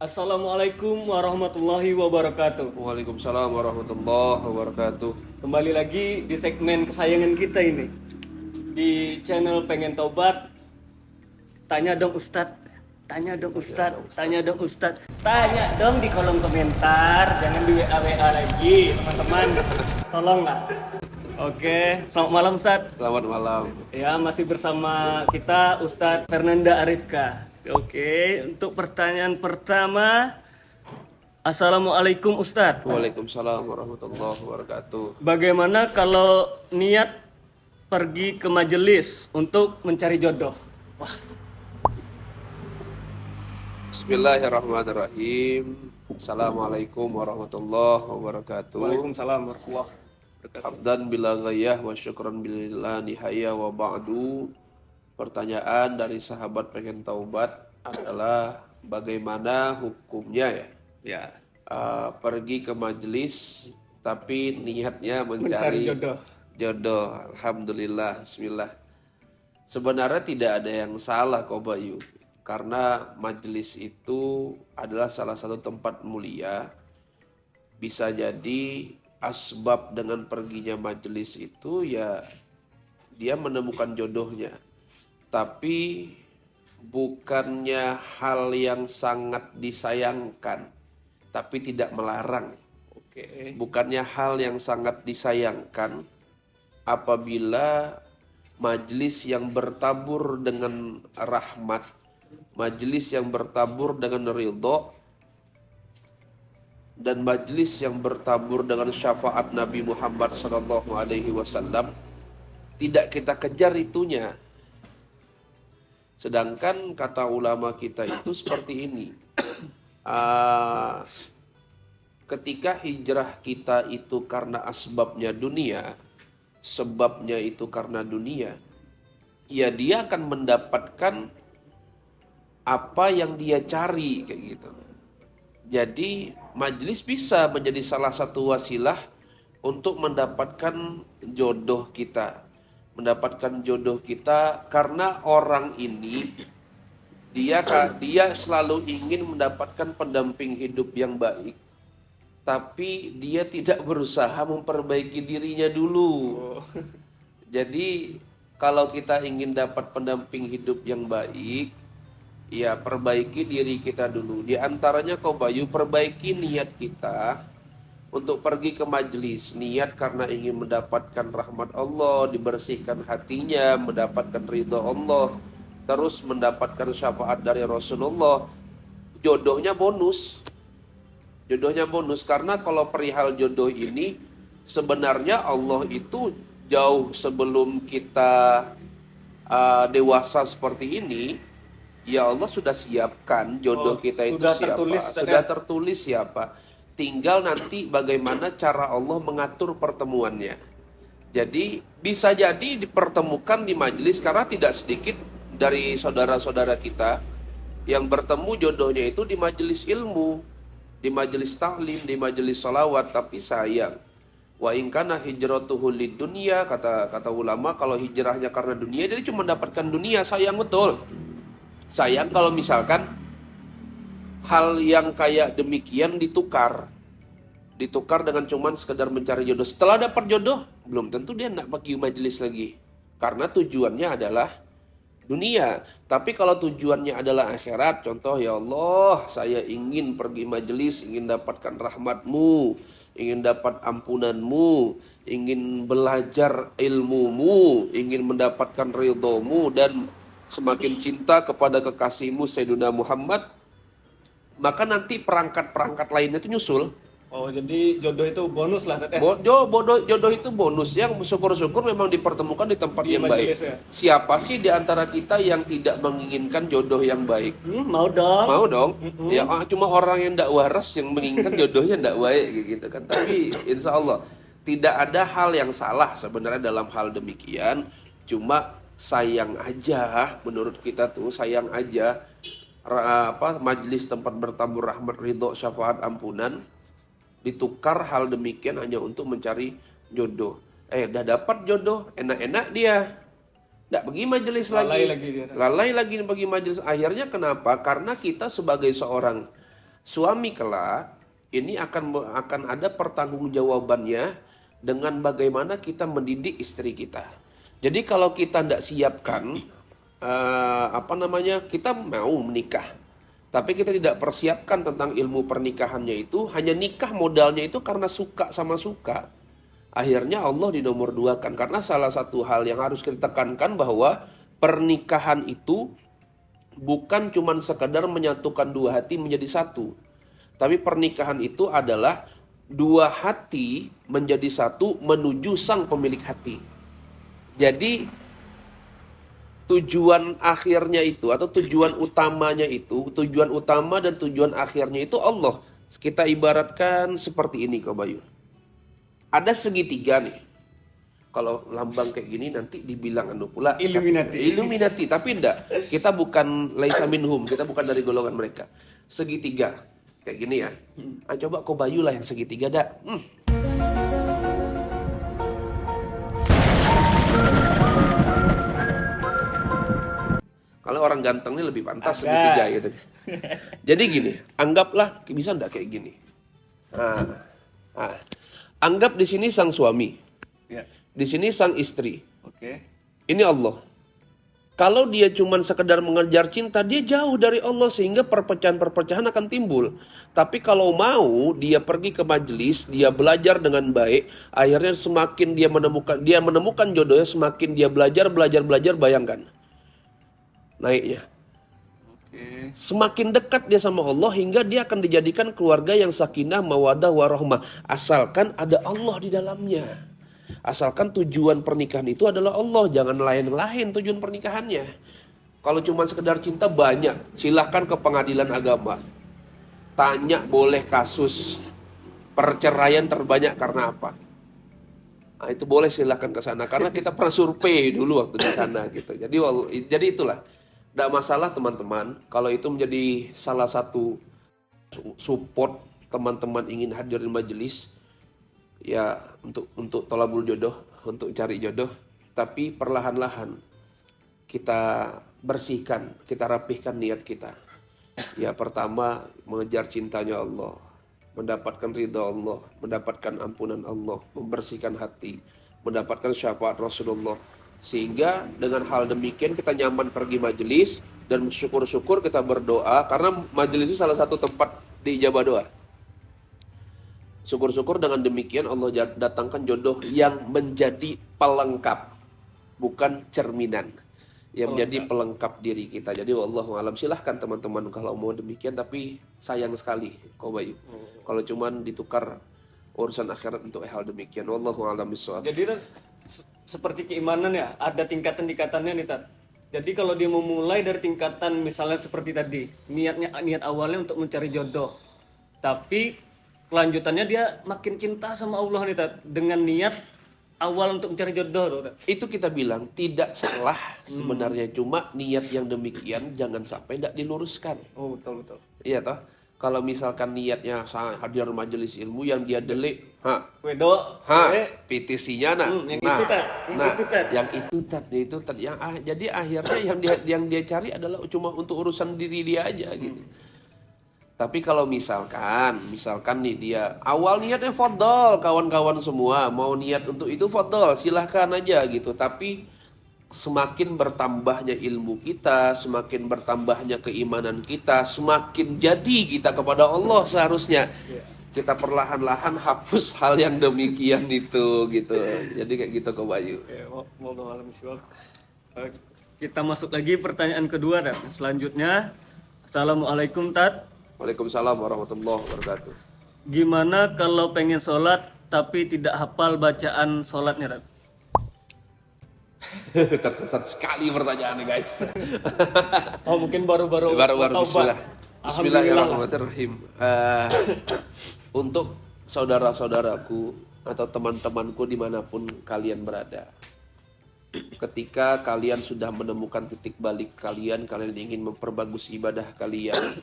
Assalamualaikum warahmatullahi wabarakatuh. Waalaikumsalam warahmatullahi wabarakatuh. Kembali lagi di segmen kesayangan kita ini. Di channel Pengen Tobat. Tanya dong Ustadz. Tanya dong Ustadz. Tanya dong Ustadz. Tanya dong di kolom komentar. Jangan di WA lagi, teman-teman. Tolong lah. Oke, selamat malam Ustadz. Selamat malam. Ya, masih bersama kita Ustadz Fernanda Arifka. Oke, untuk pertanyaan pertama, Assalamualaikum Ustadz. Waalaikumsalam warahmatullahi wabarakatuh. Bagaimana kalau niat pergi ke majelis untuk mencari jodoh? Wah, Bismillahirrahmanirrahim. Assalamualaikum warahmatullahi wabarakatuh. Waalaikumsalam warahmatullahi wabarakatuh. Hamdan bila ghayah wa syukran bila nihaya wa ba'du. Pertanyaan dari sahabat Pengen Taubat adalah bagaimana hukumnya ya? Ya, Pergi ke majelis tapi niatnya mencari mencari jodoh. jodoh. Alhamdulillah, bismillah. Sebenarnya tidak ada yang salah kok Bayu. Karena majelis itu adalah salah satu tempat mulia. Bisa jadi asbab dengan perginya majelis itu ya dia menemukan jodohnya. Tapi bukannya hal yang sangat disayangkan, tapi tidak melarang. Oke. Bukannya hal yang sangat disayangkan apabila majelis yang bertabur dengan rahmat, majelis yang bertabur dengan ridho, dan majelis yang bertabur dengan syafaat Nabi Muhammad SAW tidak kita kejar itunya. Sedangkan kata ulama kita itu seperti ini. Ketika hijrah kita itu karena asbabnya dunia, sebabnya itu karena dunia, ya dia akan mendapatkan apa yang dia cari kayak gitu. Jadi majelis bisa menjadi salah satu wasilah untuk mendapatkan jodoh kita. Mendapatkan jodoh kita karena orang ini dia selalu ingin mendapatkan pendamping hidup yang baik, tapi dia tidak berusaha memperbaiki dirinya dulu. Jadi kalau kita ingin dapat pendamping hidup yang baik, ya perbaiki diri kita dulu. Di antaranya kau Bayu, perbaiki niat kita untuk pergi ke majelis. Niat karena ingin mendapatkan rahmat Allah, dibersihkan hatinya, mendapatkan ridha Allah, terus mendapatkan syafaat dari Rasulullah. Jodohnya bonus. Jodohnya bonus karena kalau perihal jodoh ini sebenarnya Allah itu jauh sebelum kita dewasa seperti ini, ya Allah sudah siapkan jodoh kita itu siapa. Sudah tertulis siapa. Tinggal nanti bagaimana cara Allah mengatur pertemuannya. Jadi bisa jadi dipertemukan di majelis karena tidak sedikit dari saudara-saudara kita yang bertemu jodohnya itu di majelis ilmu, di majelis taklim, di majelis salawat. Tapi sayang, wa in kana hijratuhu lid dunya, kata ulama, kalau hijrahnya karena dunia dia cuma mendapatkan dunia. Sayang betul. Sayang kalau misalkan hal yang kayak demikian ditukar dengan cuman sekedar mencari jodoh. Setelah dapat jodoh, belum tentu dia nak pergi majelis lagi. Karena tujuannya adalah dunia. Tapi kalau tujuannya adalah akhirat, contoh, ya Allah, saya ingin pergi majelis, ingin dapatkan rahmatmu, ingin dapat ampunanmu, ingin belajar ilmumu, ingin mendapatkan ridhomu, dan semakin cinta kepada kekasihmu Sayyidina Muhammad, maka nanti perangkat-perangkat lainnya itu nyusul. Oh, jadi jodoh itu bonus lah, Teh. Jodoh itu bonus yang syukur-syukur memang dipertemukan di tempat yang baik. Ya? Siapa sih di antara kita yang tidak menginginkan jodoh yang baik? Mau dong. Mau dong. Ya cuma orang yang tidak waras yang menginginkan jodohnya tidak baik gitu kan. Tapi insya Allah tidak ada hal yang salah sebenarnya dalam hal demikian. Cuma sayang aja, menurut kita tuh sayang aja majelis tempat bertabur rahmat, ridho, syafaat, ampunan ditukar hal demikian hanya untuk mencari jodoh. Udah dapat jodoh, enak-enak dia, nggak pergi majelis lagi. Lalai lagi pergi majelis. Akhirnya kenapa? Karena kita sebagai seorang Suami kelak ini akan ada pertanggungjawabannya dengan bagaimana kita mendidik istri kita. Jadi kalau kita tidak siapkan kita mau menikah, tapi kita tidak persiapkan tentang ilmu pernikahannya itu, hanya nikah modalnya itu karena suka sama suka. Akhirnya Allah dinomor duakan. Karena salah satu hal yang harus kita tekankan bahwa pernikahan itu bukan cuma sekadar menyatukan dua hati menjadi satu. Tapi pernikahan itu adalah dua hati menjadi satu menuju sang pemilik hati. Jadi tujuan akhirnya itu atau tujuan utamanya itu, tujuan utama dan tujuan akhirnya itu Allah. Kita ibaratkan seperti ini kok Bayu. Ada segitiga nih. Kalau lambang kayak gini nanti dibilang pula Illuminati, tapi enggak. Kita bukan laisa minhum, kita bukan dari golongan mereka. Segitiga kayak gini ya. Coba kau Bayu lah yang segitiga dak. Kalau orang ganteng ini lebih pantas segitiga gitu. Jadi gini, anggaplah bisa enggak kayak gini. Anggap di sini sang suami, di sini sang istri. Ini Allah. Kalau dia cuma sekedar mengejar cinta, dia jauh dari Allah sehingga perpecahan-perpecahan akan timbul. Tapi kalau mau dia pergi ke majelis, dia belajar dengan baik, akhirnya semakin dia menemukan jodohnya, semakin dia belajar, bayangkan naiknya. Semakin dekat dia sama Allah hingga dia akan dijadikan keluarga yang sakinah, mawaddah, warahmah. Asalkan ada Allah di dalamnya. Asalkan tujuan pernikahan itu adalah Allah. Jangan lain-lain tujuan pernikahannya. Kalau cuma sekedar cinta banyak. Silahkan ke pengadilan agama. Tanya boleh kasus perceraian terbanyak karena apa. Nah, itu boleh silahkan ke sana. Karena kita pernah survei dulu waktu di sana gitu. Jadi itulah. Tidak masalah teman-teman, kalau itu menjadi salah satu support teman-teman ingin hadir di majelis, ya untuk tolabul jodoh, untuk cari jodoh, tapi perlahan-lahan kita bersihkan, kita rapihkan niat kita. Ya pertama mengejar cintanya Allah, mendapatkan ridha Allah, mendapatkan ampunan Allah, membersihkan hati, mendapatkan syafaat Rasulullah. Sehingga dengan hal demikian kita nyaman pergi majelis dan syukur-syukur kita berdoa karena majelis itu salah satu tempat diijabah doa. Syukur-syukur dengan demikian Allah datangkan jodoh yang menjadi pelengkap, bukan cerminan, yang menjadi pelengkap diri kita. Jadi wallahu alam, silahkan teman-teman kalau mau demikian, tapi sayang sekali kau Bayu kalau cuman ditukar urusan akhirat untuk hal demikian. Wallahu alam bishawab. Jadi seperti keimanan ya, ada tingkatan-tingkatannya nih Tat. Jadi kalau dia memulai dari tingkatan misalnya seperti tadi, niat awalnya untuk mencari jodoh. Tapi kelanjutannya dia makin cinta sama Allah nih Tat, dengan niat awal untuk mencari jodoh Tat. Itu kita bilang tidak salah sebenarnya, cuma niat yang demikian jangan sampai tidak diluruskan. Oh betul. Iya toh. Kalau misalkan niatnya hadir majelis ilmu yang dia delik, PTC-nya yang itu tat. Jadi akhirnya yang dia cari adalah cuma untuk urusan diri dia aja gitu. Tapi kalau misalkan nih dia awal niatnya fadhol, kawan-kawan semua mau niat untuk itu fadhol, silahkan aja gitu. Tapi semakin bertambahnya ilmu kita, semakin bertambahnya keimanan kita, semakin jadi kita kepada Allah seharusnya. Kita perlahan-lahan hapus hal yang demikian itu gitu. Jadi kayak gitu kok Bayu. Kita masuk lagi pertanyaan kedua Tat. Selanjutnya, Assalamualaikum Tat. Waalaikumsalam warahmatullahi wabarakatuh. Gimana kalau pengen sholat tapi tidak hafal bacaan sholatnya Tat? Tersesat sekali pertanyaannya guys. Mungkin baru Bismillah. Bismillahirrahmanirrahim. Untuk saudara-saudaraku atau teman-temanku dimanapun kalian berada, ketika kalian sudah menemukan titik balik kalian ingin memperbagus ibadah kalian,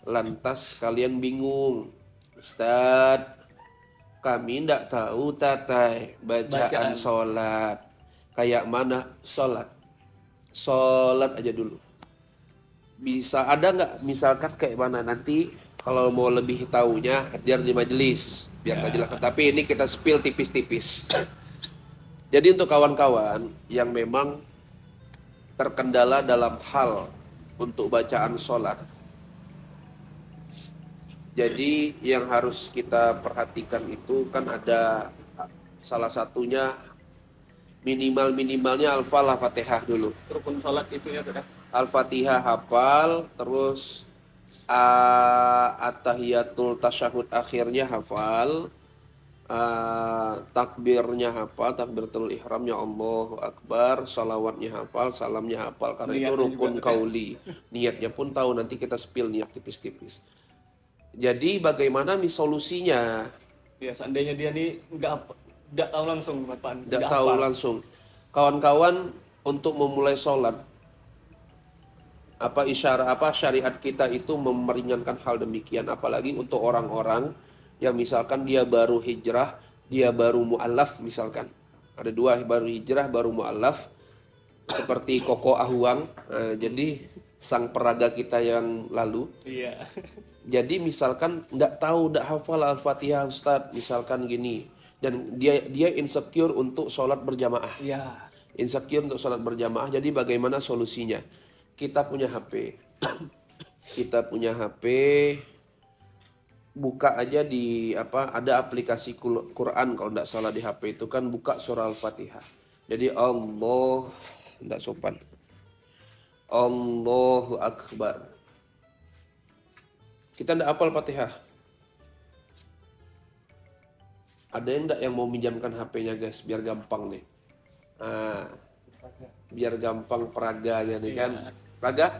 lantas kalian bingung, Ustadz, kami tidak tahu bacaan sholat. Kayak mana sholat aja dulu. Bisa ada nggak misalkan kayak mana nanti Kalau mau lebih tahunya hadir di majelis biar nggak jelas. Tapi ini kita spill tipis-tipis. Jadi untuk kawan-kawan yang memang terkendala dalam hal untuk bacaan sholat, jadi yang harus kita perhatikan itu kan ada salah satunya minimalnya Al-Fatihah dulu. Rukun sholat itu ya sudah. Al-Fatihah hafal, terus At-tahiyatul tasyahud akhirnya hafal, takbirnya hafal, takbiratul ihramnya Allahu Akbar, salawatnya hafal, salamnya hafal. Karena itu Niatnya rukun juga kauli. Niatnya pun tahu, nanti kita spill niat tipis-tipis. Jadi bagaimana solusinya? Ya seandainya dia nih nggak tahu langsung apaan. Tidak tahu langsung. Kawan-kawan untuk memulai sholat, syariat kita itu memeringankan hal demikian, apalagi untuk orang-orang yang misalkan dia baru hijrah, dia baru mu'allaf misalkan. Ada dua, baru hijrah, baru mu'allaf, seperti Koko Ahuang. Jadi sang peraga kita yang lalu. Iya. Jadi misalkan nggak hafal Al-Fatihah Ustadz, misalkan gini, dan dia insecure untuk sholat berjamaah. Iya. Insecure untuk sholat berjamaah. Jadi bagaimana solusinya? Kita punya HP. Buka aja di ada aplikasi Quran kalau tidak salah di HP itu kan, buka surah Al-Fatihah. Jadi tidak sopan. Allahu Akbar. Kita tidak hafal Fatihah. Ada yang enggak yang mau minjamkan HP-nya guys, biar gampang nih. Biar gampang peraganya nih kan. Raga?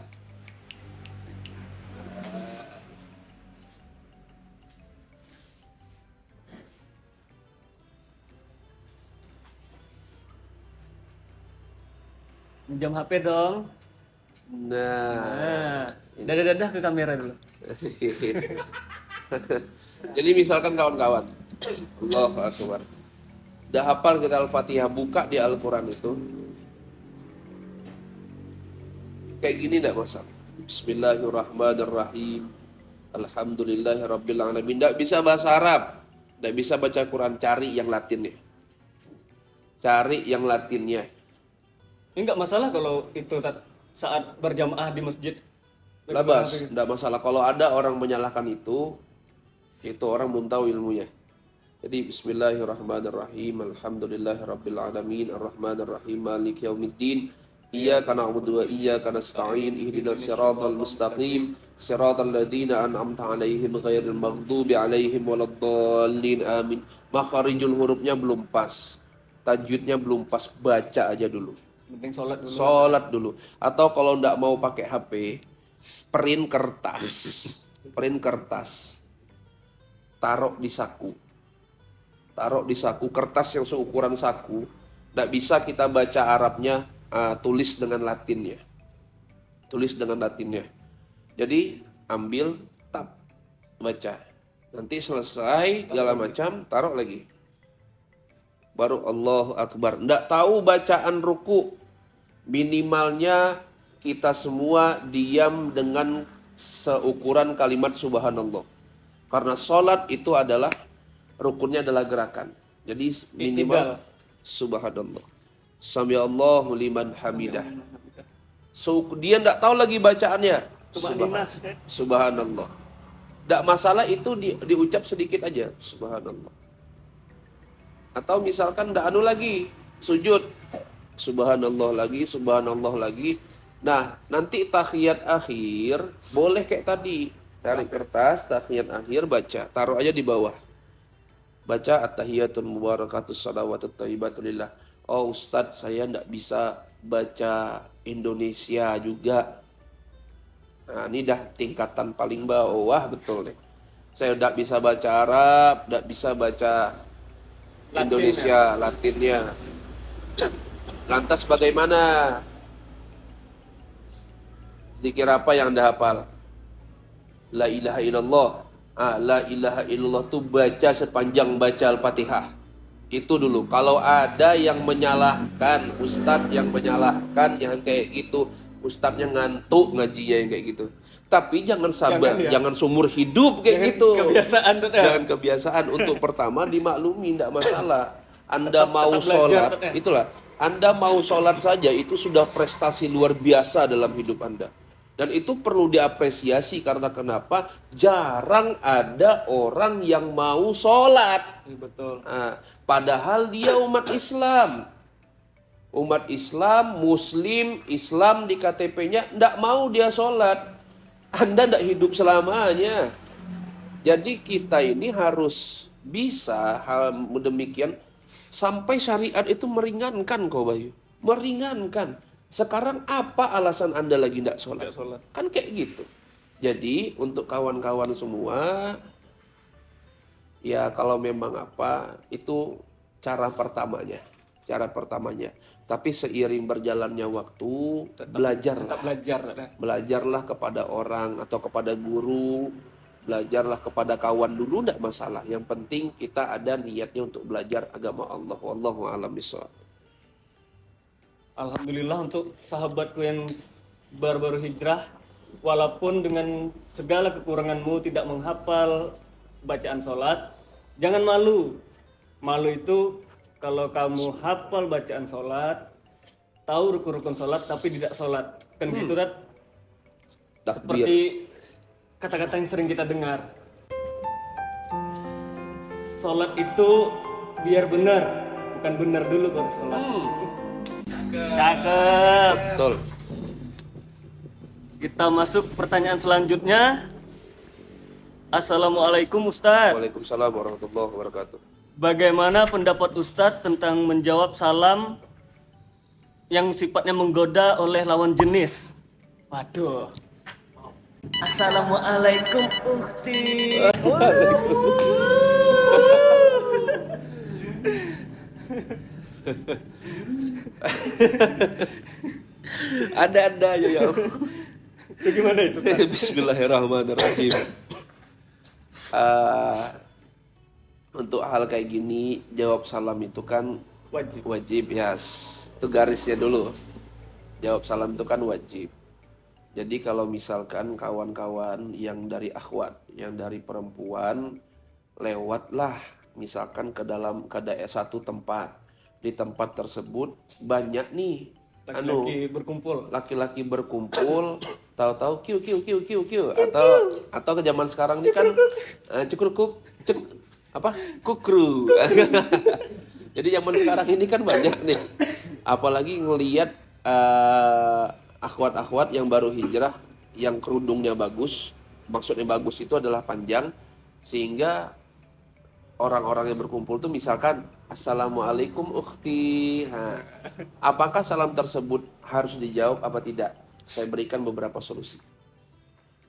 Minjam HP dong. Nah. Dadah-dadah ke kamera dulu. Jadi misalkan kawan-kawan, Allahu Akbar. Udah hafal kita Al-Fatihah, buka di Al-Quran itu. Kayak gini enggak masalah. Bismillahirrahmanirrahim. Alhamdulillahirrabbilalamin. Enggak bisa bahasa Arab, enggak bisa baca Quran, cari yang Latinnya. Cari yang Latinnya. Ini enggak masalah kalau itu saat berjamaah di masjid. Labas, enggak masalah. Kalau ada orang menyalahkan itu orang belum tahu ilmunya. Jadi Bismillahirrahmanirrahim. Alhamdulillahirrabbilalamin. Arrahmanirrahim. Maliki yaumiddin. Iyyaka na'budu wa iyyaka nasta'in. Ihdinas siratal mustaqim. Siratal ladzina an'amta 'alaihim ghairil maghdubi 'alaihim waladdallin. Amin. Makharijul hurufnya belum pas. Tajwidnya belum pas, baca aja dulu. Penting sholat dulu. Sholat dulu. Atau kalau enggak mau pakai HP, print kertas. Taruh di saku. Kertas yang seukuran saku. Enggak bisa kita baca Arabnya, tulis dengan Latinnya. Jadi ambil, baca. Nanti selesai segala macam, taruh lagi. Baru Allahu Akbar. Enggak tahu bacaan ruku. Minimalnya kita semua diam dengan seukuran kalimat subhanallah. Karena sholat itu adalah rukunnya adalah gerakan. Jadi minimal subhanallah. Samiallahu liman hamidah. Dia enggak tahu lagi bacaannya. Subhanallah. Enggak masalah itu diucap sedikit aja. Subhanallah. Atau misalkan enggak lagi sujud. Subhanallah lagi. Nah, nanti tahiyat akhir boleh kayak tadi. Cari kertas, tahiyat akhir baca. Taruh aja di bawah. Baca at-tahiyatul mubarakatus salawatut thayyibatulillah. Oh Ustadz, saya enggak bisa baca Indonesia juga. Nah, ini dah tingkatan paling bawah betul nih. Saya enggak bisa baca Arab, enggak bisa baca Indonesia, Latinnya. Lantas bagaimana? Zikir apa yang Anda hafal? La ilaha illallah. La ilaha illallah tuh baca sepanjang baca Al-Fatihah. Itu dulu. Kalau ada yang menyalahkan, ustadz yang menyalahkan yang kayak gitu, ustadznya ngantuk ngajinya yang kayak gitu. Tapi jangan sabar, Jangan, ya. jangan seumur hidup kayak Jangan gitu. kebiasaan tuh, ya. Jangan kebiasaan. Untuk pertama dimaklumi, tidak masalah. Anda Tetap- mau tetap belajar, sholat, ya. itulah. Anda mau sholat saja itu sudah prestasi luar biasa dalam hidup Anda. Dan itu perlu diapresiasi karena kenapa? Jarang ada orang yang mau sholat. Betul. Nah, padahal dia umat Islam. Umat Islam, Muslim, Islam di KTP-nya tidak mau dia sholat. Anda tidak hidup selamanya. Jadi kita ini harus bisa hal demikian sampai syariat itu meringankan kok Bayu. Meringankan. Sekarang apa alasan Anda lagi tidak sholat? Tidak sholat. Kan kayak gitu. Jadi untuk kawan-kawan semua, ya kalau memang apa, itu cara pertamanya. Cara pertamanya. Tapi seiring berjalannya waktu, belajarlah. Tetap belajar. Ya. Belajarlah kepada orang atau kepada guru, belajarlah kepada kawan dulu, tidak masalah. Yang penting kita ada niatnya untuk belajar agama Allah. Wallahu a'lam bishawab. Alhamdulillah untuk sahabatku yang baru-baru hijrah, walaupun dengan segala kekuranganmu tidak menghafal bacaan sholat, jangan malu. Malu itu kalau kamu hafal bacaan sholat, tahu rukun-rukun sholat tapi tidak sholat. Kan gitu, Rat? Takbir. Seperti kata-kata yang sering kita dengar. Sholat itu biar benar, bukan benar dulu baru sholat. Cakep. Betul. Kita masuk pertanyaan selanjutnya. Assalamualaikum Ustadz. Waalaikumsalam warahmatullahi wabarakatuh. Bagaimana pendapat Ustadz tentang menjawab salam yang sifatnya menggoda oleh lawan jenis? Waduh. Assalamualaikum Ukti. Ada aja ya. Bagaimana itu? Bismillahirrahmanirrahim. Untuk hal kayak gini, jawab salam itu kan Wajib. wajib ya. Itu garisnya dulu. Jawab salam itu kan wajib. Jadi kalau misalkan kawan-kawan yang dari akhwat, yang dari perempuan, lewatlah misalkan ke dalam satu tempat. Di tempat tersebut banyak nih Laki-laki berkumpul. laki-laki berkumpul, tahu-tahu kiu atau ke zaman sekarang ini kan kukru. Jadi zaman sekarang ini kan banyak nih, apalagi ngelihat akhwat-akhwat yang baru hijrah yang kerudungnya bagus, maksudnya bagus itu adalah panjang, sehingga orang-orang yang berkumpul tuh misalkan Assalamualaikum ukhti. Nah, apakah salam tersebut harus dijawab apa tidak? Saya berikan beberapa solusi.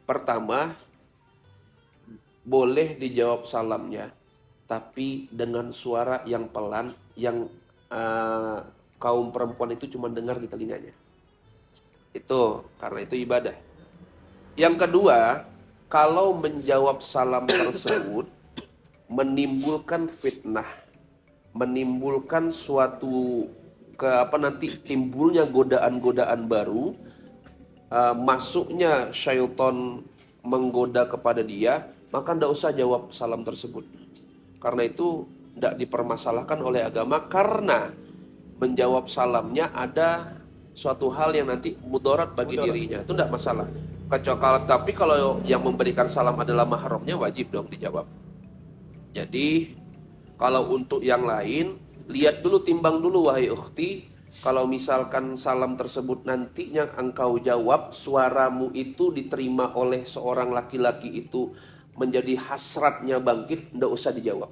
Pertama, boleh dijawab salamnya, tapi dengan suara yang pelan, yang kaum perempuan itu cuma dengar di telinganya. Itu karena itu ibadah. Yang kedua, kalau menjawab salam tersebut menimbulkan fitnah, menimbulkan suatu nanti timbulnya godaan-godaan baru, masuknya syaitan menggoda kepada dia, maka tidak usah jawab salam tersebut. Karena itu tidak dipermasalahkan oleh agama, karena menjawab salamnya ada suatu hal yang nanti mudarat bagi dirinya, itu tidak masalah. Tapi kalau yang memberikan salam adalah mahramnya, wajib dong dijawab. Jadi kalau untuk yang lain, lihat dulu, timbang dulu wahai ukhti. Kalau misalkan salam tersebut nantinya engkau jawab, suaramu itu diterima oleh seorang laki-laki itu menjadi hasratnya bangkit, tidak usah dijawab.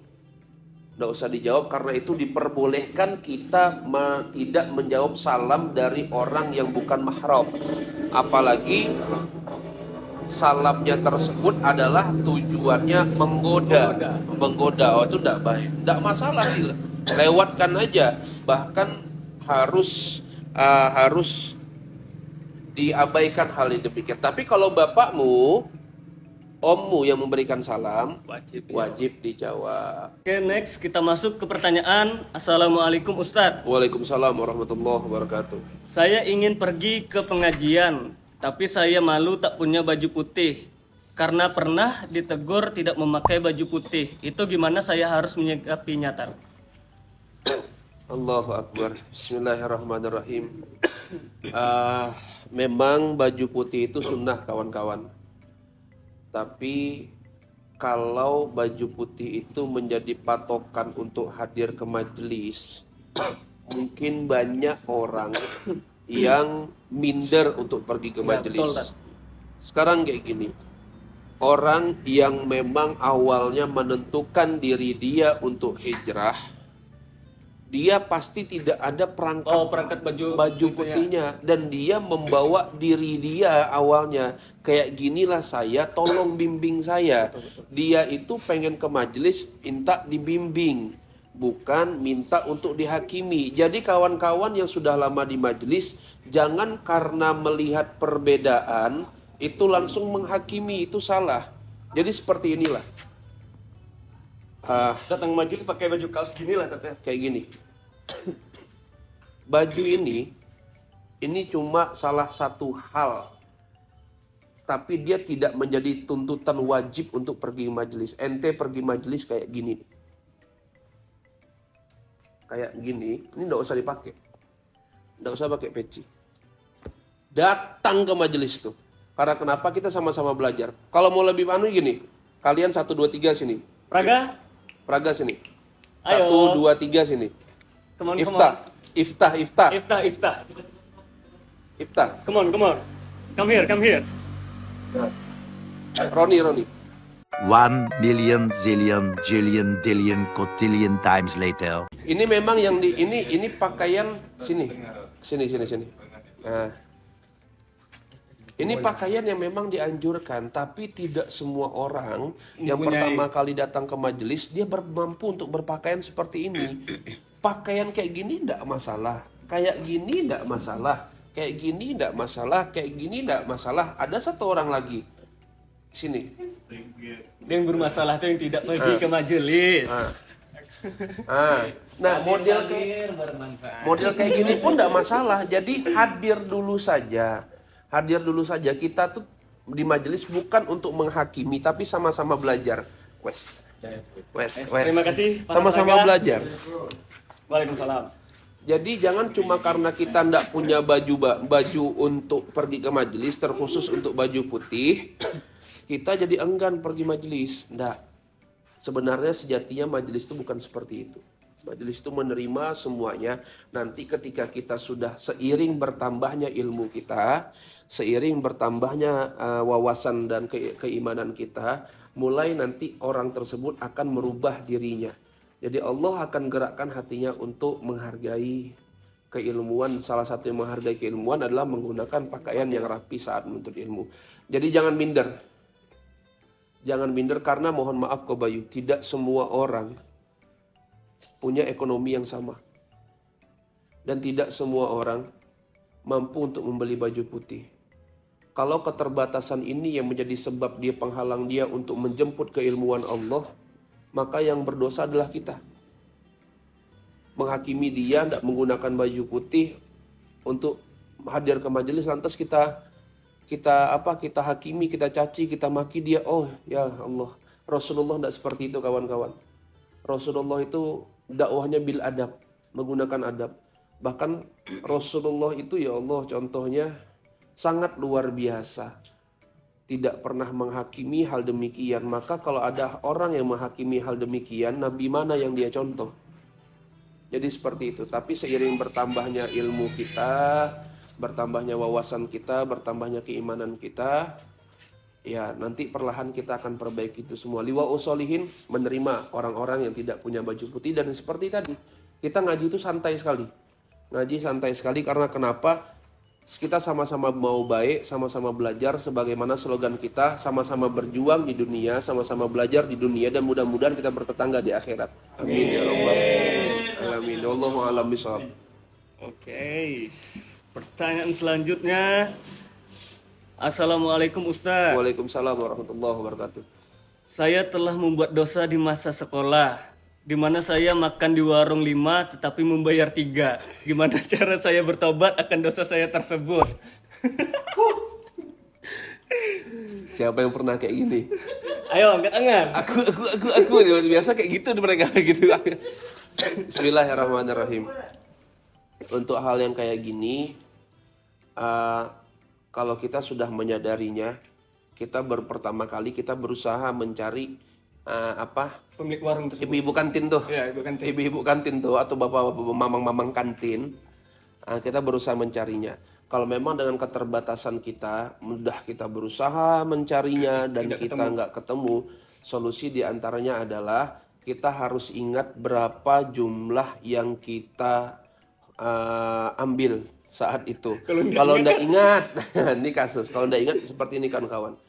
Tidak usah dijawab, karena itu diperbolehkan kita tidak menjawab salam dari orang yang bukan mahram. Apalagi salamnya tersebut adalah tujuannya menggoda. Oh itu tidak baik. Tidak masalah sih, lewatkan aja. Bahkan harus diabaikan hal yang demikian. Tapi kalau bapakmu, ommu yang memberikan salam, wajib dijawab. Oke, next kita masuk ke pertanyaan. Assalamualaikum Ustadz. Waalaikumsalam warahmatullahi wabarakatuh. Saya ingin pergi ke pengajian, Tapi saya malu tak punya baju putih. Karena pernah ditegur tidak memakai baju putih. Itu gimana saya harus menyikapinya, Tar? Allahu Akbar. Bismillahirrahmanirrahim. Memang baju putih itu sunnah kawan-kawan. Tapi kalau baju putih itu menjadi patokan untuk hadir ke majelis, mungkin banyak orang yang minder untuk pergi ke Ya, betul, majelis. Tar. Sekarang kayak gini. Orang yang memang awalnya menentukan diri dia untuk hijrah, dia pasti tidak ada perangkat baju baju gitu ya. putihnya, dan dia membawa diri dia awalnya kayak ginilah saya, tolong bimbing saya. Dia itu pengen ke majelis minta dibimbing, bukan minta untuk dihakimi. Jadi kawan-kawan yang sudah lama di majelis, jangan karena melihat perbedaan itu langsung menghakimi, itu salah. Jadi seperti inilah. Datang majelis pakai baju kaos gini lah, Tar. Kayak gini. Baju ini cuma salah satu hal. Tapi dia tidak menjadi tuntutan wajib untuk pergi majelis. Ente pergi majelis kayak gini. Kayak gini, ini enggak usah dipakai. Enggak usah pakai peci. Datang ke majelis tuh. Karena kenapa? Kita sama-sama belajar. Kalau mau lebih gini, kalian 1 2 3 sini. Praga sini. Ayo. 1 2 3 sini. Come on. Iftah. Come on. Come here. Roni. 1,000,000 zillion jillion dillion cotillion times later. Ini memang yang ini pakaian sini. Nah. Ini pakaian yang memang dianjurkan, tapi tidak semua orang yang pertama kali datang ke majelis dia mampu untuk berpakaian seperti ini. Pakaian kayak gini enggak masalah, kayak gini enggak masalah, kayak gini enggak masalah, kayak gini enggak masalah. Ada satu orang lagi sini. Yang bermasalah tuh yang tidak pergi ke majelis. Nah, model kayak gini pun enggak masalah. Jadi hadir dulu saja. Kita tuh di majelis bukan untuk menghakimi, tapi sama-sama belajar. Wes. Terima kasih. Sama-sama belajar. Waalaikumsalam. Jadi jangan cuma karena kita ndak punya baju untuk pergi ke majelis, terkhusus untuk baju putih, kita jadi enggan pergi majelis. Ndak. Sebenarnya sejatinya majelis itu bukan seperti itu. Majelis itu menerima semuanya. Nanti ketika kita sudah seiring bertambahnya ilmu kita, seiring bertambahnya wawasan dan keimanan kita, mulai nanti orang tersebut akan merubah dirinya. Jadi Allah akan gerakkan hatinya untuk menghargai keilmuan. Salah satu yang menghargai keilmuan adalah menggunakan pakaian yang rapi saat menuntut ilmu. Jadi jangan minder. Jangan minder karena mohon maaf Kobayu, tidak semua orang punya ekonomi yang sama. Dan tidak semua orang mampu untuk membeli baju putih. Kalau keterbatasan ini yang menjadi sebab dia penghalang dia untuk menjemput keilmuan Allah, maka yang berdosa adalah kita. Menghakimi dia tidak menggunakan baju putih untuk hadir ke majelis, lantas kita hakimi, kita caci, kita maki dia. Oh ya Allah, Rasulullah tidak seperti itu kawan-kawan. Rasulullah itu dakwahnya bil adab, menggunakan adab. Bahkan Rasulullah itu ya Allah contohnya sangat luar biasa. Tidak pernah menghakimi hal demikian. Maka kalau ada orang yang menghakimi hal demikian, Nabi mana yang dia contoh? Jadi seperti itu. Tapi seiring bertambahnya ilmu kita, bertambahnya wawasan kita, bertambahnya keimanan kita, ya nanti perlahan kita akan perbaiki itu semua. Liwa'us sholihin, menerima orang-orang yang tidak punya baju putih. Dan seperti tadi, kita ngaji itu santai sekali. Ngaji santai sekali karena kenapa? Kita sama-sama mau baik, sama-sama belajar sebagaimana slogan kita, sama-sama berjuang di dunia, sama-sama belajar di dunia, dan mudah-mudahan kita bertetangga di akhirat. Amin ya Allah. Amin. Wallahu a'lam bishawab. Oke. Pertanyaan selanjutnya. Assalamualaikum Ustaz. Waalaikumsalam warahmatullahi wabarakatuh. Saya telah membuat dosa di masa sekolah, di mana saya makan di warung 5 tetapi membayar 3. Gimana cara saya bertobat akan dosa saya tersebut? Siapa yang pernah kayak gini? Ayo angkat tangan. Aku biasa kayak gitu mereka gitu. Bismillahirrahmanirrahim. Untuk hal yang kayak gini, kalau kita sudah menyadarinya, kita pertama kali kita berusaha mencari Pemilik warung tersebut. ibu-ibu kantin tuh. Ya, ibu kantin. Ibu-ibu kantin tuh atau bapak-bapak mamang-mamang kantin. Kita berusaha mencarinya. Kalau memang dengan keterbatasan kita, mudah kita berusaha mencarinya dan kita nggak ketemu, solusi diantaranya adalah kita harus ingat berapa jumlah yang kita ambil saat itu. Kalau nggak ingat, ini kasus. Kalau nggak ingat seperti ini kawan-kawan.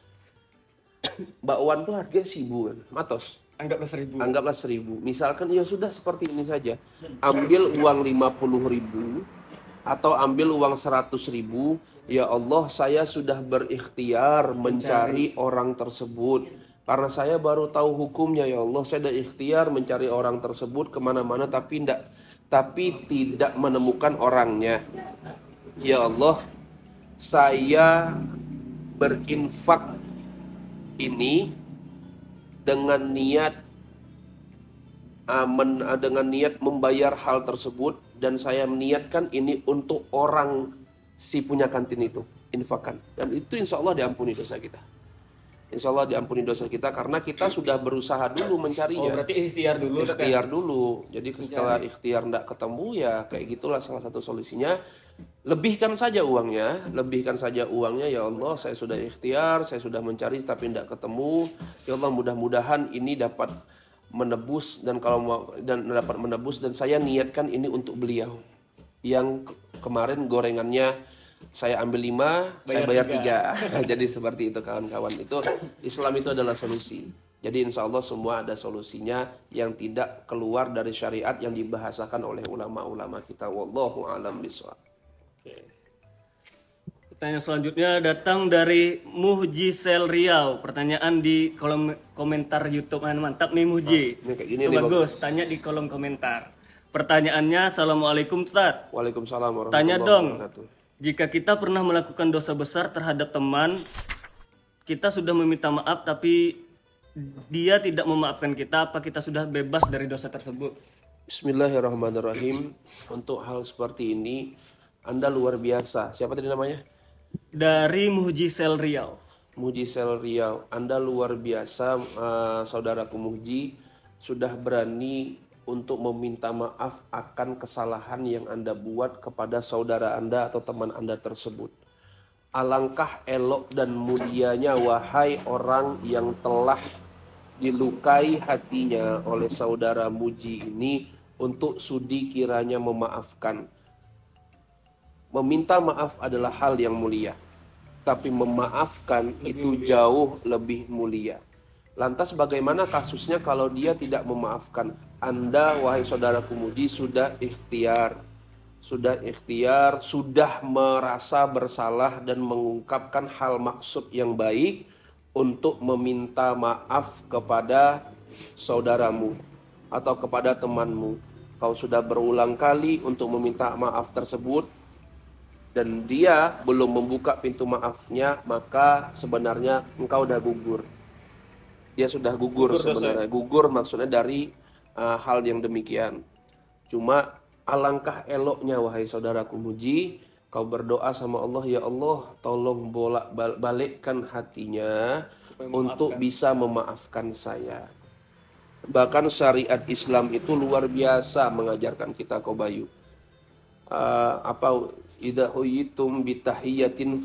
Bakwan tuh harganya 1.000 kan, matos. Anggaplah 1.000. Anggaplah 1.000. Misalkan ya sudah seperti ini saja. Ambil uang 50.000 atau ambil uang 100.000. Ya Allah, saya sudah berikhtiar mencari orang tersebut. Karena saya baru tahu hukumnya, ya Allah, saya sudah ikhtiar mencari orang tersebut kemana-mana tapi tidak menemukan orangnya. Ya Allah, saya berinfak ini dengan niat membayar hal tersebut, dan saya meniatkan ini untuk orang si punya kantin itu, infakkan, dan itu insya Allah diampuni dosa kita. Insya Allah diampuni dosa kita karena kita sudah berusaha dulu mencarinya. Berarti ikhtiar dulu. Ikhtiar dulu. Jadi setelah ikhtiar tidak ketemu, ya kayak gitulah salah satu solusinya. Lebihkan saja uangnya, ya Allah, saya sudah ikhtiar, saya sudah mencari tapi tidak ketemu. Ya Allah, mudah-mudahan ini dapat menebus, dan dapat menebus, dan saya niatkan ini untuk beliau. Yang kemarin gorengannya saya ambil 5, saya bayar 3. Jadi seperti itu kawan-kawan. Itu Islam itu adalah solusi. Jadi insya Allah semua ada solusinya yang tidak keluar dari syariat yang dibahasakan oleh ulama-ulama kita. Wallahu a'lam bishawab. Pertanyaan selanjutnya datang dari Muhjisel Riau. Pertanyaan di kolom komentar YouTube. Mantap nih Muhji. Ini kayak gini Itu nih, bagus. Tanya di kolom komentar. Pertanyaannya, Assalamualaikum Ustaz. Waalaikumsalam warahmatullahi Tanya dong, wabarakatuh. jika kita pernah melakukan dosa besar terhadap teman, kita sudah meminta maaf tapi dia tidak memaafkan kita, apa kita sudah bebas dari dosa tersebut? Bismillahirrahmanirrahim. Untuk hal seperti ini, Anda luar biasa. Siapa tadi namanya? Dari Muhjisel Riau. Muhjisel Riau. Anda luar biasa, saudaraku Muhji, sudah berani untuk meminta maaf akan kesalahan yang Anda buat kepada saudara Anda atau teman Anda tersebut. Alangkah elok dan mulianya wahai orang yang telah dilukai hatinya oleh saudara Muji ini untuk sudi kiranya memaafkan. Meminta maaf adalah hal yang mulia, tapi memaafkan itu jauh lebih mulia. Lantas bagaimana kasusnya kalau dia tidak memaafkan? Anda, wahai saudaraku Muji, sudah ikhtiar, sudah merasa bersalah dan mengungkapkan hal maksud yang baik untuk meminta maaf kepada saudaramu atau kepada temanmu. Kau sudah berulang kali untuk meminta maaf tersebut dan dia belum membuka pintu maafnya, maka sebenarnya engkau udah gugur. Dia sudah gugur sebenarnya. Gugur maksudnya dari hal yang demikian. Cuma alangkah eloknya wahai saudaraku Muji, kau berdoa sama Allah, ya Allah, tolong balikkan hatinya untuk bisa memaafkan saya. Bahkan syariat Islam itu luar biasa mengajarkan kita, kau Bayu. Idza huyitum bitahiyatin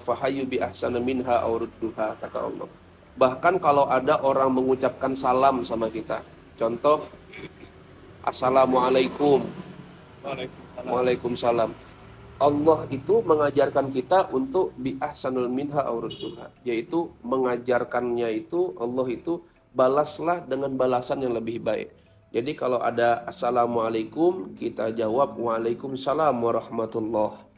fahayyu bi ahsana minha aw rudduha, kata Allah. Bahkan kalau ada orang mengucapkan salam sama kita, contoh assalamualaikum, waalaikumsalam, Allah itu mengajarkan kita untuk bi ahsanul minha aw rudduha, yaitu mengajarkannya itu Allah itu balaslah dengan balasan yang lebih baik. Jadi kalau ada assalamualaikum, kita jawab waalaikumsalam warahmatullah.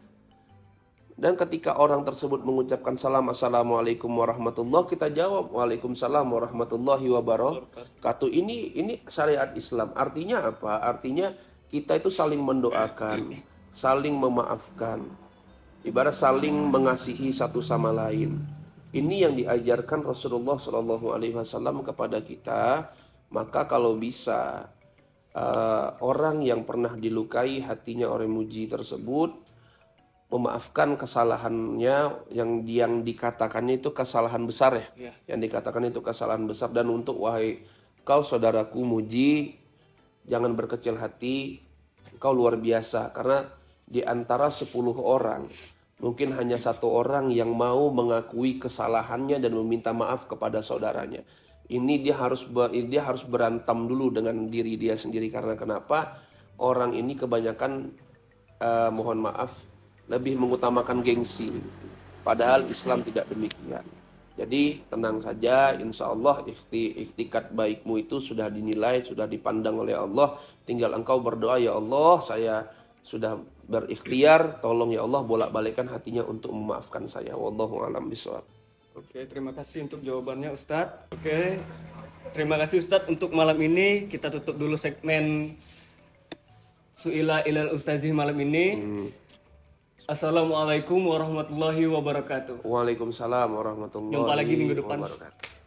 Dan ketika orang tersebut mengucapkan salam assalamualaikum warahmatullah, kita jawab waalaikumsalam warahmatullahi wabarakatuh. Ini syariat Islam. Artinya apa? Artinya kita itu saling mendoakan, saling memaafkan, ibarat saling mengasihi satu sama lain. Ini yang diajarkan Rasulullah Shallallahu Alaihi Wasallam kepada kita. Maka kalau bisa orang yang pernah dilukai hatinya oleh muji tersebut memaafkan kesalahannya yang dikatakannya itu kesalahan besar ya. Yang dikatakan itu kesalahan besar, dan untuk wahai kau saudaraku muji, jangan berkecil hati, kau luar biasa, karena di antara 10 orang mungkin hanya 1 orang yang mau mengakui kesalahannya dan meminta maaf kepada saudaranya. Ini dia harus berantem dulu dengan diri dia sendiri. Karena kenapa? Orang ini kebanyakan mohon maaf lebih mengutamakan gengsi. Padahal Islam tidak demikian. Jadi tenang saja, insya Allah ikhtikat baikmu itu sudah dinilai, sudah dipandang oleh Allah. Tinggal engkau berdoa, ya Allah, saya sudah berikhtiar, tolong ya Allah bolak-balikkan hatinya untuk memaafkan saya. Wallahu a'lam bishawab. Oke, terima kasih untuk jawabannya Ustadz. Oke, terima kasih Ustadz. Untuk malam ini kita tutup dulu segmen Su'ila ilal Ustazih malam ini. Assalamualaikum warahmatullahi wabarakatuh. Waalaikumsalam warahmatullahi Jumpa lagi minggu depan. wabarakatuh.